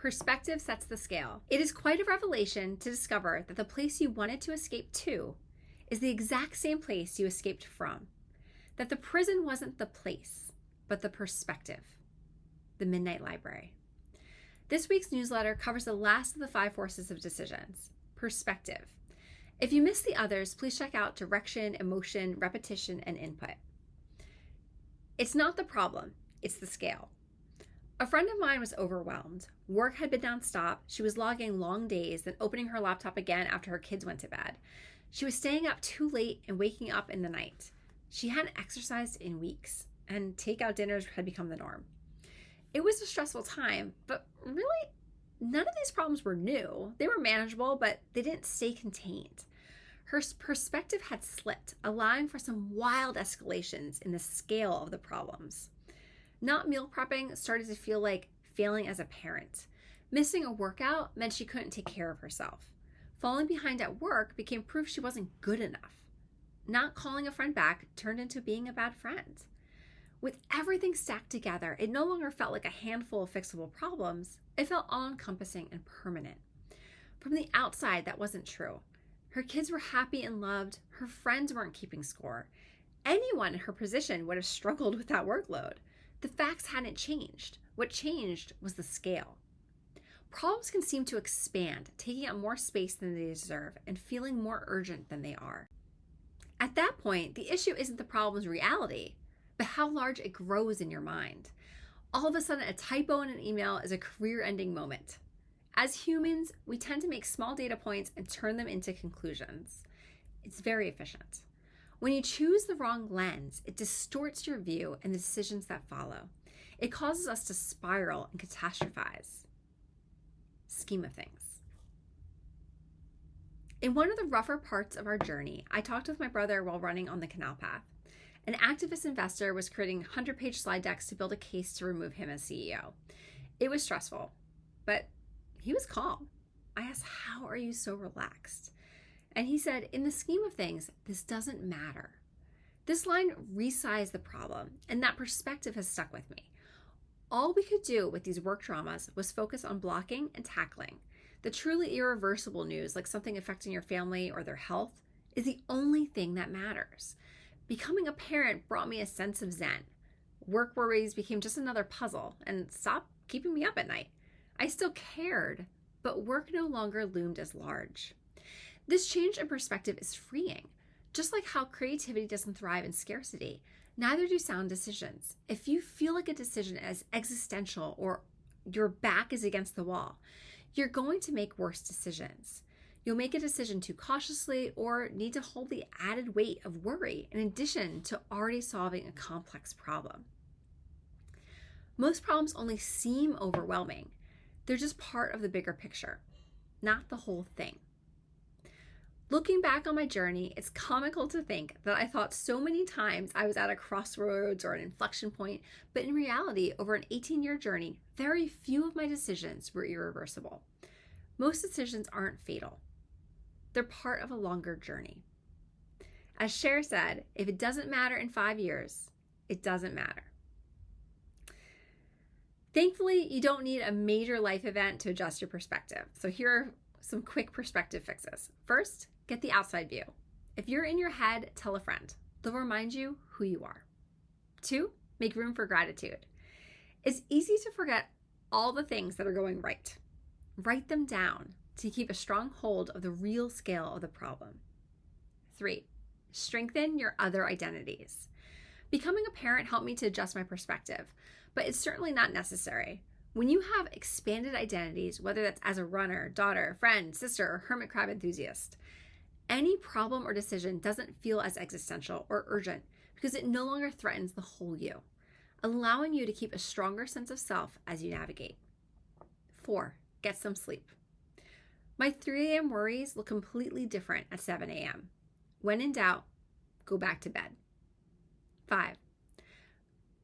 Perspective sets the scale. It is quite a revelation to discover that the place you wanted to escape to is the exact same place you escaped from. That the prison wasn't the place, but the perspective. The Midnight Library. This week's newsletter covers the last of the 5 forces of decisions. Perspective. If you missed the others, please check out direction, emotion, repetition, and input. It's not the problem, it's the scale. A friend of mine was overwhelmed. Work had been nonstop. She was logging long days, then opening her laptop again after her kids went to bed. She was staying up too late and waking up in the night. She hadn't exercised in weeks, and takeout dinners had become the norm. It was a stressful time, but really, none of these problems were new. They were manageable, but they didn't stay contained. Her perspective had slipped, allowing for some wild escalations in the scale of the problems. Not meal prepping started to feel like failing as a parent. Missing a workout meant she couldn't take care of herself. Falling behind at work became proof she wasn't good enough. Not calling a friend back turned into being a bad friend. With everything stacked together, it no longer felt like a handful of fixable problems. It felt all-encompassing and permanent. From the outside, that wasn't true. Her kids were happy and loved. Her friends weren't keeping score. Anyone in her position would have struggled with that workload. The facts hadn't changed. What changed was the scale. Problems can seem to expand, taking up more space than they deserve and feeling more urgent than they are. At that point, the issue isn't the problem's reality, but how large it grows in your mind. All of a sudden, a typo in an email is a career-ending moment. As humans, we tend to make small data points and turn them into conclusions. It's very efficient. When you choose the wrong lens, it distorts your view and the decisions that follow. It causes us to spiral and catastrophize. Scheme of things. In one of the rougher parts of our journey, I talked with my brother while running on the canal path. An activist investor was creating 100-page slide decks to build a case to remove him as CEO. It was stressful, but he was calm. I asked, "How are you so relaxed?" And he said, "In the scheme of things, this doesn't matter." This line resized the problem, and that perspective has stuck with me. All we could do with these work dramas was focus on blocking and tackling. The truly irreversible news, like something affecting your family or their health, is the only thing that matters. Becoming a parent brought me a sense of zen. Work worries became just another puzzle and stopped keeping me up at night. I still cared, but work no longer loomed as large. This change in perspective is freeing. Just like how creativity doesn't thrive in scarcity, neither do sound decisions. If you feel like a decision is existential or your back is against the wall, you're going to make worse decisions. You'll make a decision too cautiously or need to hold the added weight of worry in addition to already solving a complex problem. Most problems only seem overwhelming. They're just part of the bigger picture, not the whole thing. Looking back on my journey, it's comical to think that I thought so many times I was at a crossroads or an inflection point, but in reality, over an 18-year journey, very few of my decisions were irreversible. Most decisions aren't fatal. They're part of a longer journey. As Cher said, if it doesn't matter in 5 years, it doesn't matter. Thankfully, you don't need a major life event to adjust your perspective. So here are some quick perspective fixes. First, get the outside view. If you're in your head, tell a friend. They'll remind you who you are. 2, make room for gratitude. It's easy to forget all the things that are going right. Write them down to keep a strong hold of the real scale of the problem. 3, strengthen your other identities. Becoming a parent helped me to adjust my perspective, but it's certainly not necessary. When you have expanded identities, whether that's as a runner, daughter, friend, sister, or hermit crab enthusiast, any problem or decision doesn't feel as existential or urgent because it no longer threatens the whole you, allowing you to keep a stronger sense of self as you navigate. 4, get some sleep. My 3 a.m. worries look completely different at 7 a.m. When in doubt, go back to bed. 5,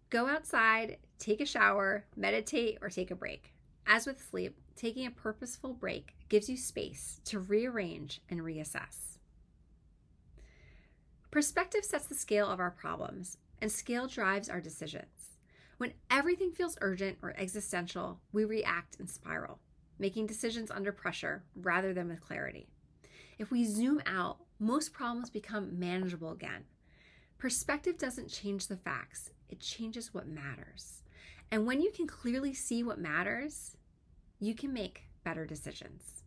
go outside, take a shower, meditate, or take a break. As with sleep, taking a purposeful break gives you space to rearrange and reassess. Perspective sets the scale of our problems, and scale drives our decisions. When everything feels urgent or existential, we react and spiral. making decisions under pressure rather than with clarity. If we zoom out, most problems become manageable again. Perspective doesn't change the facts, it changes what matters. And when you can clearly see what matters, you can make better decisions.